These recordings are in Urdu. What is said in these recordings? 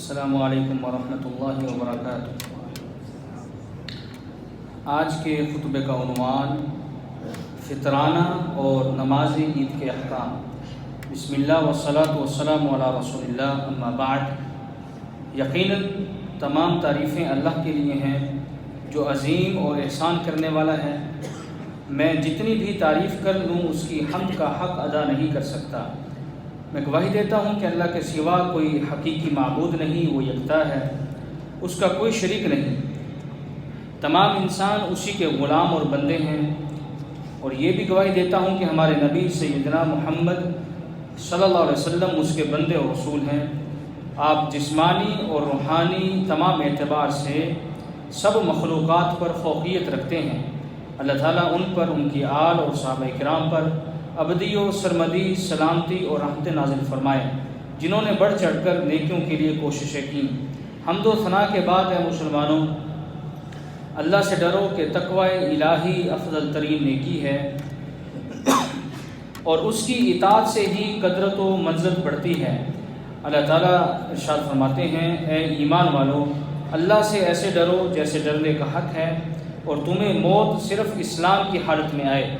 السلام علیکم ورحمۃ اللہ وبرکاتہ۔ آج کے خطبے کا عنوان فطرانہ اور نماز عید کے احکام۔ بسم اللہ والصلاۃ والسلام علی رسول اللہ، اما بعد۔ یقیناً تمام تعریفیں اللہ کے لیے ہیں جو عظیم اور احسان کرنے والا ہے۔ میں جتنی بھی تعریف کر لوں اس کی حمد کا حق ادا نہیں کر سکتا۔ میں گواہی دیتا ہوں کہ اللہ کے سوا کوئی حقیقی معبود نہیں، وہ یکتا ہے، اس کا کوئی شریک نہیں۔ تمام انسان اسی کے غلام اور بندے ہیں، اور یہ بھی گواہی دیتا ہوں کہ ہمارے نبی سیدنا محمد صلی اللہ علیہ وسلم اس کے بندے اور رسول ہیں۔ آپ جسمانی اور روحانی تمام اعتبار سے سب مخلوقات پر فوقیت رکھتے ہیں۔ اللہ تعالیٰ ان پر، ان کی آل اور صحابہ کرام پر ابدی و سرمدی سلامتی اور رحمت نازل فرمائے، جنہوں نے بڑھ چڑھ کر نیکیوں کے لیے کوششیں کیں۔ حمد و ثنا کے بعد اے مسلمانوں، اللہ سے ڈرو کہ تقوی الہی افضل ترین نیکی ہے، اور اس کی اطاعت سے ہی قدرت و منزلت بڑھتی ہے۔ اللہ تعالیٰ ارشاد فرماتے ہیں، اے ایمان والو، اللہ سے ایسے ڈرو جیسے ڈرنے کا حق ہے، اور تمہیں موت صرف اسلام کی حالت میں آئے۔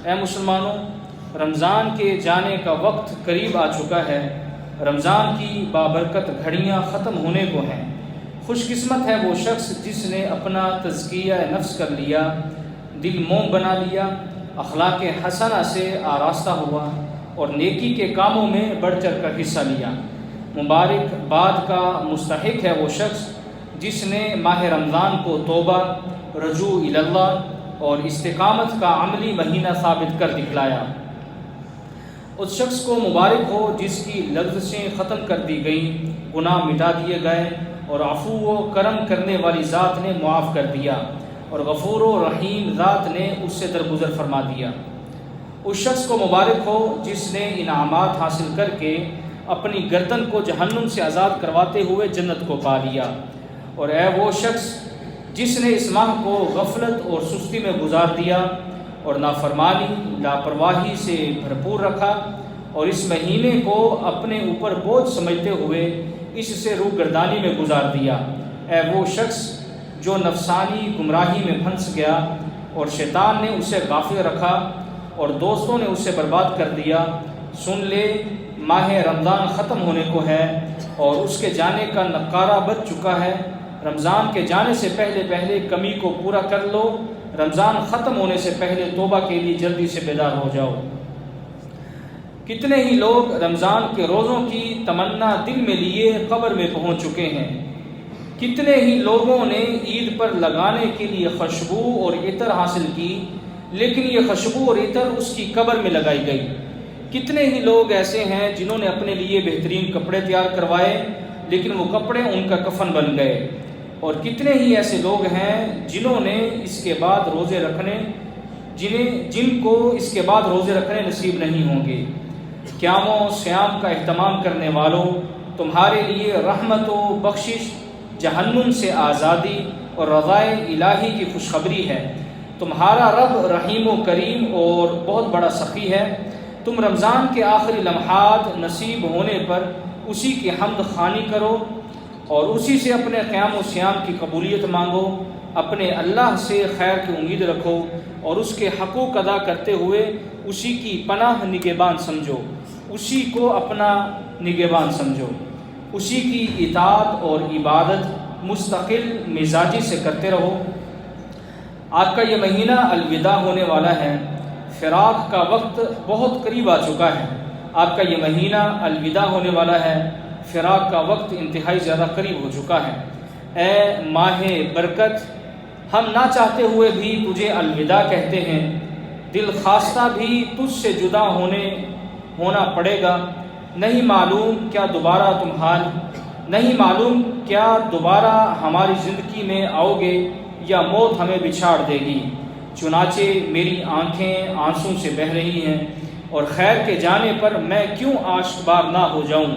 اے مسلمانوں، رمضان کے جانے کا وقت قریب آ چکا ہے۔ رمضان کی بابرکت گھڑیاں ختم ہونے کو ہیں۔ خوش قسمت ہے وہ شخص جس نے اپنا تزکیہ نفس کر لیا، دل موم بنا لیا، اخلاق حسنہ سے آراستہ ہوا، اور نیکی کے کاموں میں بڑھ چڑھ کر حصہ لیا۔ مبارک باد کا مستحق ہے وہ شخص جس نے ماہ رمضان کو توبہ، رجوع اللہ اور استقامت کا عملی مہینہ ثابت کر دکھلایا۔ اس شخص کو مبارک ہو جس کی لغزشیں ختم کر دی گئیں، گناہ مٹا دیے گئے، اور عفو و کرم کرنے والی ذات نے معاف کر دیا، اور غفور و رحیم ذات نے اس سے درگزر فرما دیا۔ اس شخص کو مبارک ہو جس نے انعامات حاصل کر کے اپنی گردن کو جہنم سے آزاد کرواتے ہوئے جنت کو پا لیا، اور اے وہ شخص جس نے اس ماہ کو غفلت اور سستی میں گزار دیا اور نافرمانی، لاپرواہی سے بھرپور رکھا، اور اس مہینے کو اپنے اوپر بوجھ سمجھتے ہوئے اس سے روگردانی میں گزار دیا۔ اے وہ شخص جو نفسانی گمراہی میں پھنس گیا اور شیطان نے اسے غافل رکھا اور دوستوں نے اسے برباد کر دیا، سن لے ماہ رمضان ختم ہونے کو ہے اور اس کے جانے کا نقارہ بج چکا ہے۔ رمضان کے جانے سے پہلے کمی کو پورا کر لو، رمضان ختم ہونے سے پہلے توبہ کے لیے جلدی سے بیدار ہو جاؤ۔ کتنے ہی لوگ رمضان کے روزوں کی تمنا دل میں لیے قبر میں پہنچ چکے ہیں۔ کتنے ہی لوگوں نے عید پر لگانے کے لیے خوشبو اور عطر حاصل کی، لیکن یہ خوشبو اور عطر اس کی قبر میں لگائی گئی۔ کتنے ہی لوگ ایسے ہیں جنہوں نے اپنے لیے بہترین کپڑے تیار کروائے، لیکن وہ کپڑے ان کا کفن بن گئے۔ اور کتنے ہی ایسے لوگ ہیں جن کو اس کے بعد روزے رکھنے نصیب نہیں ہوں گے۔ قیام و صیام کا اہتمام کرنے والوں، تمہارے لیے رحمت و بخشش، جہنم سے آزادی اور رضائے الہی کی خوشخبری ہے۔ تمہارا رب رحیم و کریم اور بہت بڑا سخی ہے۔ تم رمضان کے آخری لمحات نصیب ہونے پر اسی کی حمد خوانی کرو اور اسی سے اپنے قیام و صیام کی قبولیت مانگو۔ اپنے اللہ سے خیر کی امید رکھو اور اس کے حقوق ادا کرتے ہوئے اسی کی پناہ نگہبان سمجھو، اسی کو اپنا نگہبان سمجھو، اسی کی اطاعت اور عبادت مستقل مزاجی سے کرتے رہو۔ آپ کا یہ مہینہ الوداع ہونے والا ہے، فراق کا وقت بہت قریب آ چکا ہے۔ آپ کا یہ مہینہ الوداع ہونے والا ہے، فراق کا وقت انتہائی زیادہ قریب ہو چکا ہے۔ اے ماہ برکت، ہم نہ چاہتے ہوئے بھی تجھے الوداع کہتے ہیں۔ دل خواستہ بھی تجھ سے جدا ہونا پڑے گا۔ نہیں معلوم کیا دوبارہ ہماری زندگی میں آؤ گے یا موت ہمیں بچھاڑ دے گی۔ چنانچہ میری آنکھیں آنسوں سے بہہ رہی ہیں، اور خیر کے جانے پر میں کیوں آشکبار نہ ہو جاؤں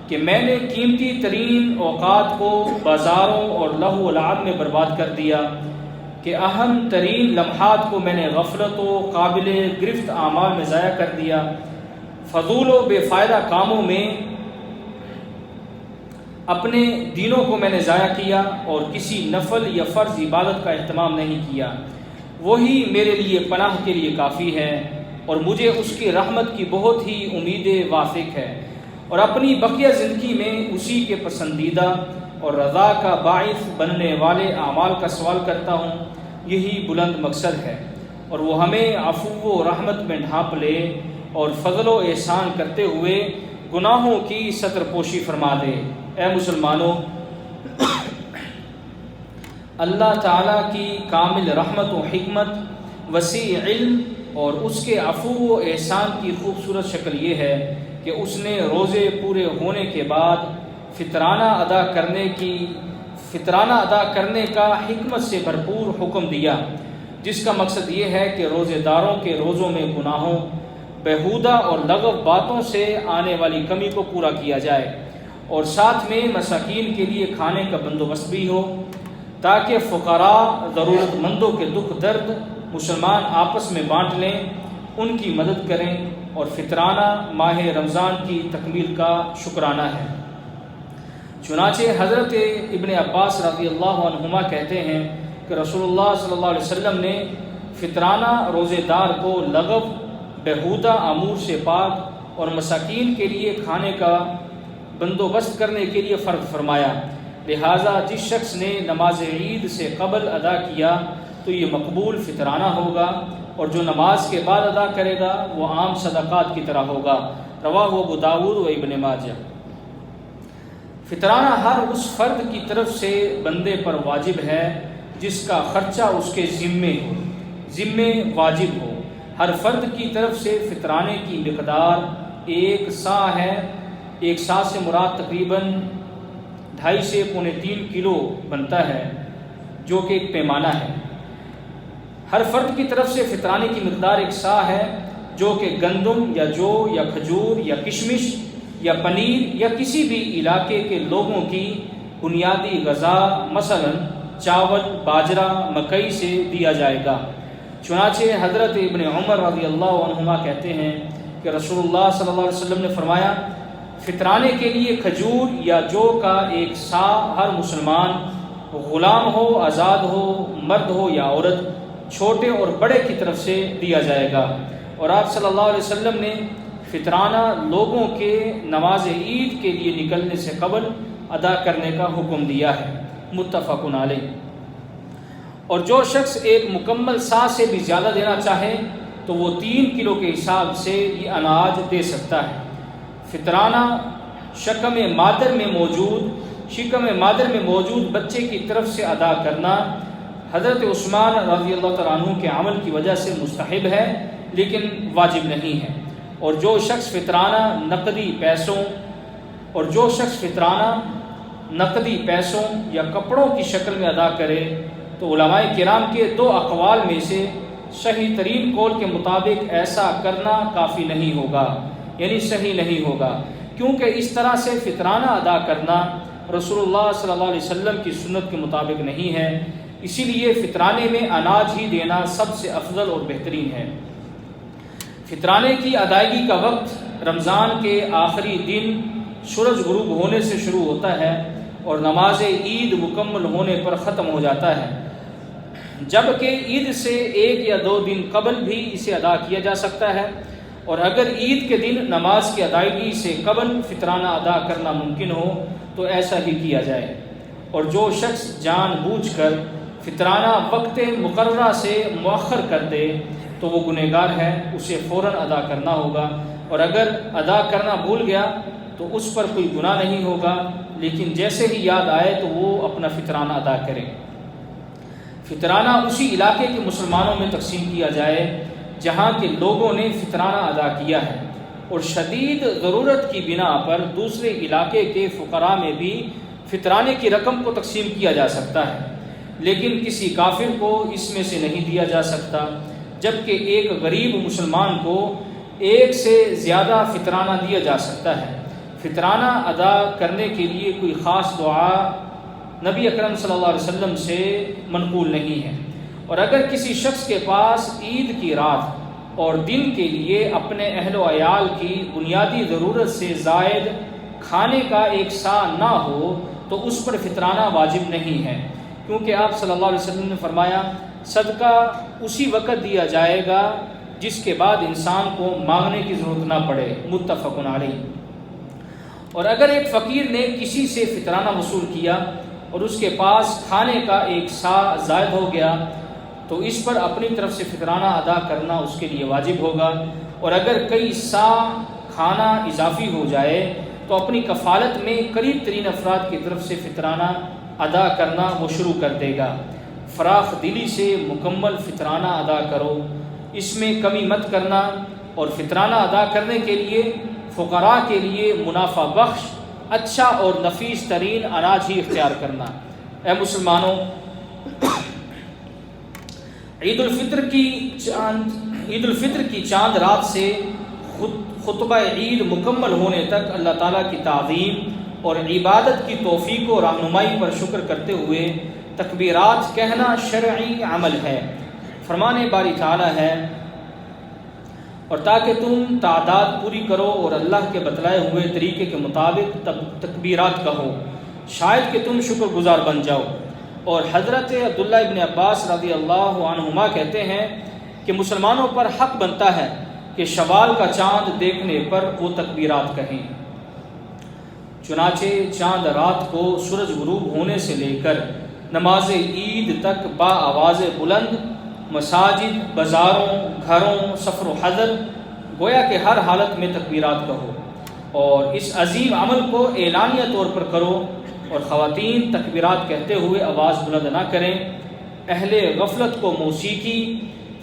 کہ میں نے قیمتی ترین اوقات کو بازاروں اور لہو و لعب میں برباد کر دیا، کہ اہم ترین لمحات کو میں نے غفلت و قابل گرفت اعمال میں ضائع کر دیا، فضول و بے فائدہ کاموں میں اپنے دینوں کو میں نے ضائع کیا اور کسی نفل یا فرض عبادت کا اہتمام نہیں کیا، وہی میرے لیے پناہ کے لیے کافی ہے اور مجھے اس کی رحمت کی بہت ہی امید واثق ہے، اور اپنی بقیہ زندگی میں اسی کے پسندیدہ اور رضا کا باعث بننے والے اعمال کا سوال کرتا ہوں۔ یہی بلند مقصد ہے، اور وہ ہمیں عفو و رحمت میں ڈھانپ لے اور فضل و احسان کرتے ہوئے گناہوں کی ستر پوشی فرما دے۔ اے مسلمانوں، اللہ تعالیٰ کی کامل رحمت و حکمت، وسیع علم اور اس کے عفو و احسان کی خوبصورت شکل یہ ہے کہ اس نے روزے پورے ہونے کے بعد فطرانہ ادا کرنے کا حکمت سے بھرپور حکم دیا، جس کا مقصد یہ ہے کہ روزے داروں کے روزوں میں گناہوں، بیہودہ اور لغو باتوں سے آنے والی کمی کو پورا کیا جائے، اور ساتھ میں مساکین کے لیے کھانے کا بندوبست بھی ہو، تاکہ فقراء، ضرورت مندوں کے دکھ درد مسلمان آپس میں بانٹ لیں، ان کی مدد کریں، اور فطرانہ ماہ رمضان کی تکمیل کا شکرانہ ہے۔ چنانچہ حضرت ابن عباس رضی اللہ عنہما کہتے ہیں کہ رسول اللہ صلی اللہ علیہ وسلم نے فطرانہ روزے دار کو لغو، بیہودہ امور سے پاک اور مساکین کے لیے کھانے کا بندوبست کرنے کے لیے فرض فرمایا، لہٰذا جس شخص نے نماز عید سے قبل ادا کیا تو یہ مقبول فطرانہ ہوگا، اور جو نماز کے بعد ادا کرے گا وہ عام صدقات کی طرح ہوگا۔ رواہ ابو داؤد و ابن ماجہ۔ فطرانہ ہر اس فرد کی طرف سے بندے پر واجب ہے جس کا خرچہ اس کے ذمے واجب ہو۔ ہر فرد کی طرف سے فطرانے کی مقدار 1 سا ہے۔ 1 سا سے مراد تقریباً 2.5 سے 3.25 کلو بنتا ہے، جو کہ ایک پیمانہ ہے۔ ہر فرد کی طرف سے فطرانے کی مقدار 1 سا ہے، جو کہ گندم یا جو یا کھجور یا کشمش یا پنیر یا کسی بھی علاقے کے لوگوں کی بنیادی غذا مثلا چاول، باجرہ، مکئی سے دیا جائے گا۔ چنانچہ حضرت ابن عمر رضی اللہ عنہما کہتے ہیں کہ رسول اللہ صلی اللہ علیہ وسلم نے فرمایا، فطرانے کے لیے کھجور یا جو کا 1 سا ہر مسلمان، غلام ہو، آزاد ہو، مرد ہو یا عورت، چھوٹے اور بڑے کی طرف سے دیا جائے گا۔ اور آپ صلی اللہ علیہ وسلم نے فطرانہ لوگوں کے نماز عید کے لیے نکلنے سے قبل ادا کرنے کا حکم دیا ہے، متفق علیہ۔ اور جو شخص 1 مکمل سا سے بھی زیادہ دینا چاہے تو وہ 3 کلو کے حساب سے یہ اناج دے سکتا ہے۔ فطرانہ شکم مادر میں موجود بچے کی طرف سے ادا کرنا حضرت عثمان رضی اللہ تعالیٰ عنہ کے عمل کی وجہ سے مستحب ہے، لیکن واجب نہیں ہے۔ اور جو شخص فطرانہ نقدی پیسوں یا کپڑوں کی شکل میں ادا کرے تو علماء کرام کے 2 اقوال میں سے صحیح ترین قول کے مطابق ایسا کرنا کافی نہیں ہوگا، یعنی صحیح نہیں ہوگا، کیونکہ اس طرح سے فطرانہ ادا کرنا رسول اللہ صلی اللہ علیہ وسلم کی سنت کے مطابق نہیں ہے۔ اسی لیے فطرانے میں اناج ہی دینا سب سے افضل اور بہترین ہے۔ فطرانے کی ادائیگی کا وقت رمضان کے آخری دن سورج غروب ہونے سے شروع ہوتا ہے اور نماز عید مکمل ہونے پر ختم ہو جاتا ہے، جبکہ عید سے 1 یا 2 دن قبل بھی اسے ادا کیا جا سکتا ہے، اور اگر عید کے دن نماز کی ادائیگی سے قبل فطرانہ ادا کرنا ممکن ہو تو ایسا ہی کیا جائے۔ اور جو شخص جان بوجھ کر فطرانہ وقت مقررہ سے مؤخر کر دے تو وہ گنہگار ہے، اسے فوراً ادا کرنا ہوگا، اور اگر ادا کرنا بھول گیا تو اس پر کوئی گناہ نہیں ہوگا، لیکن جیسے ہی یاد آئے تو وہ اپنا فطرانہ ادا کرے۔ فطرانہ اسی علاقے کے مسلمانوں میں تقسیم کیا جائے جہاں کے لوگوں نے فطرانہ ادا کیا ہے، اور شدید ضرورت کی بنا پر دوسرے علاقے کے فقراء میں بھی فطرانے کی رقم کو تقسیم کیا جا سکتا ہے، لیکن کسی کافر کو اس میں سے نہیں دیا جا سکتا، جبکہ ایک غریب مسلمان کو 1 سے زیادہ فطرانہ دیا جا سکتا ہے۔ فطرانہ ادا کرنے کے لیے کوئی خاص دعا نبی اکرم صلی اللہ علیہ وسلم سے منقول نہیں ہے، اور اگر کسی شخص کے پاس عید کی رات اور دن کے لیے اپنے اہل و عیال کی بنیادی ضرورت سے زائد کھانے کا ایک سا نہ ہو تو اس پر فطرانہ واجب نہیں ہے، کیونکہ آپ صلی اللہ علیہ وسلم نے فرمایا صدقہ اسی وقت دیا جائے گا جس کے بعد انسان کو مانگنے کی ضرورت نہ پڑے، متفق علیہ۔ اور اگر ایک فقیر نے کسی سے فطرانہ وصول کیا اور اس کے پاس کھانے کا ایک سا زائد ہو گیا تو اس پر اپنی طرف سے فطرانہ ادا کرنا اس کے لیے واجب ہوگا، اور اگر کئی سا کھانا اضافی ہو جائے تو اپنی کفالت میں قریب ترین افراد کی طرف سے فطرانہ ادا کرنا وہ شروع کر دے گا۔ فراخ دلی سے مکمل فطرانہ ادا کرو، اس میں کمی مت کرنا، اور فطرانہ ادا کرنے کے لیے فقراء کے لیے منافع بخش اچھا اور نفیس ترین اناج ہی اختیار کرنا۔ اے مسلمانوں، عید الفطر کی چاند رات سے خطبہ عید مکمل ہونے تک اللہ تعالیٰ کی تعظیم اور عبادت کی توفیق و رہنمائی پر شکر کرتے ہوئے تکبیرات کہنا شرعی عمل ہے۔ فرمان باری تعالیٰ ہے، اور تاکہ تم تعداد پوری کرو اور اللہ کے بتلائے ہوئے طریقے کے مطابق تکبیرات کہو، شاید کہ تم شکر گزار بن جاؤ۔ اور حضرت عبداللہ ابن عباس رضی اللہ عنہما کہتے ہیں کہ مسلمانوں پر حق بنتا ہے کہ شوال کا چاند دیکھنے پر وہ تکبیرات کہیں۔ چنانچہ چاند رات کو سورج غروب ہونے سے لے کر نماز عید تک با آواز بلند مساجد، بازاروں، گھروں، سفر و حضر گویا کہ ہر حالت میں تکبیرات کہو، اور اس عظیم عمل کو اعلانیہ طور پر کرو، اور خواتین تکبیرات کہتے ہوئے آواز بلند نہ کریں۔ اہل غفلت کو موسیقی،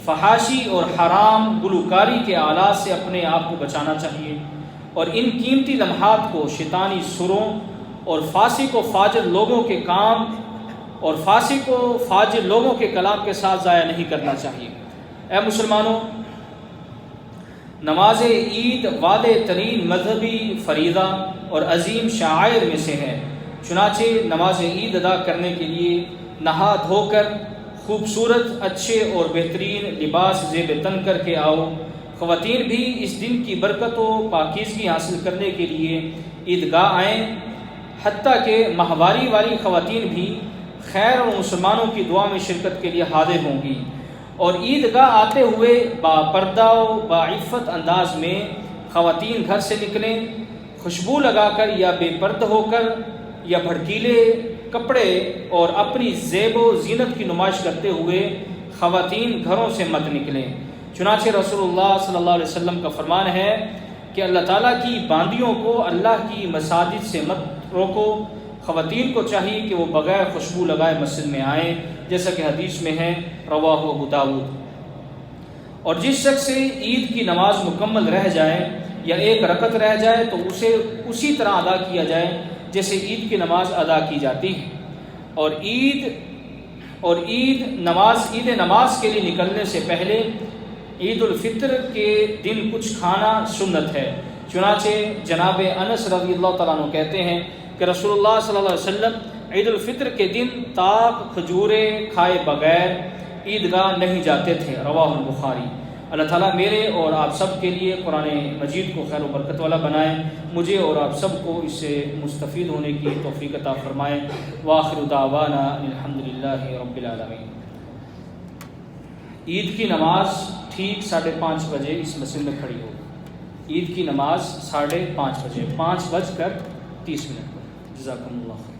فحاشی اور حرام گلوکاری کے آلات سے اپنے آپ کو بچانا چاہیے، اور ان قیمتی لمحات کو شیطانی سروں اور فاسق و فاجر لوگوں کے کلام کے ساتھ ضائع نہیں کرنا چاہیے۔ اے مسلمانوں، نماز عید واضح ترین مذہبی فریضہ اور عظیم شعائر میں سے ہے، چنانچہ نماز عید ادا کرنے کے لیے نہا دھو کر خوبصورت، اچھے اور بہترین لباس زیب تن کر کے آؤ۔ خواتین بھی اس دن کی برکت و پاکیزگی حاصل کرنے کے لیے عیدگاہ آئیں، حتیٰ کہ ماہواری والی خواتین بھی خیر اور مسلمانوں کی دعا میں شرکت کے لیے حاضر ہوں گی، اور عیدگاہ آتے ہوئے با پردہ و باعفت انداز میں خواتین گھر سے نکلیں، خوشبو لگا کر یا بے پردہ ہو کر یا بھڑکیلے کپڑے اور اپنی زیب و زینت کی نمائش کرتے ہوئے خواتین گھروں سے مت نکلیں۔ چنانچہ رسول اللہ صلی اللہ علیہ وسلم کا فرمان ہے کہ اللہ تعالیٰ کی باندیوں کو اللہ کی مساجد سے مت روکو۔ خواتین کو چاہیے کہ وہ بغیر خوشبو لگائے مسجد میں آئیں، جیسا کہ حدیث میں ہے، رواہ ابو داؤد۔ اور جس شخص سے عید کی نماز مکمل رہ جائے یا ایک رکعت رہ جائے تو اسے اسی طرح ادا کیا جائے جیسے عید کی نماز ادا کی جاتی ہے۔ اور عید نماز کے لیے نکلنے سے پہلے عید الفطر کے دن کچھ کھانا سنت ہے۔ چنانچہ جناب انس رضی اللہ تعالیٰ عنہ کہتے ہیں کہ رسول اللہ صلی اللہ علیہ وسلم عید الفطر کے دن تاک کھجوریں کھائے بغیر عیدگاہ نہیں جاتے تھے، رواہ البخاری۔ اللہ تعالیٰ میرے اور آپ سب کے لیے قرآن مجید کو خیر و برکت والا بنائے، مجھے اور آپ سب کو اس سے مستفید ہونے کی توفیق عطا فرمائے۔ وآخر دعوانا الحمدللہ رب العالمین۔ عید کی نماز ٹھیک 5:30 بجے اس مسجد میں کھڑی ہوگی۔ عید کی نماز 5:30 بجے، 5:30 پر۔ جزاکم اللہ خیر۔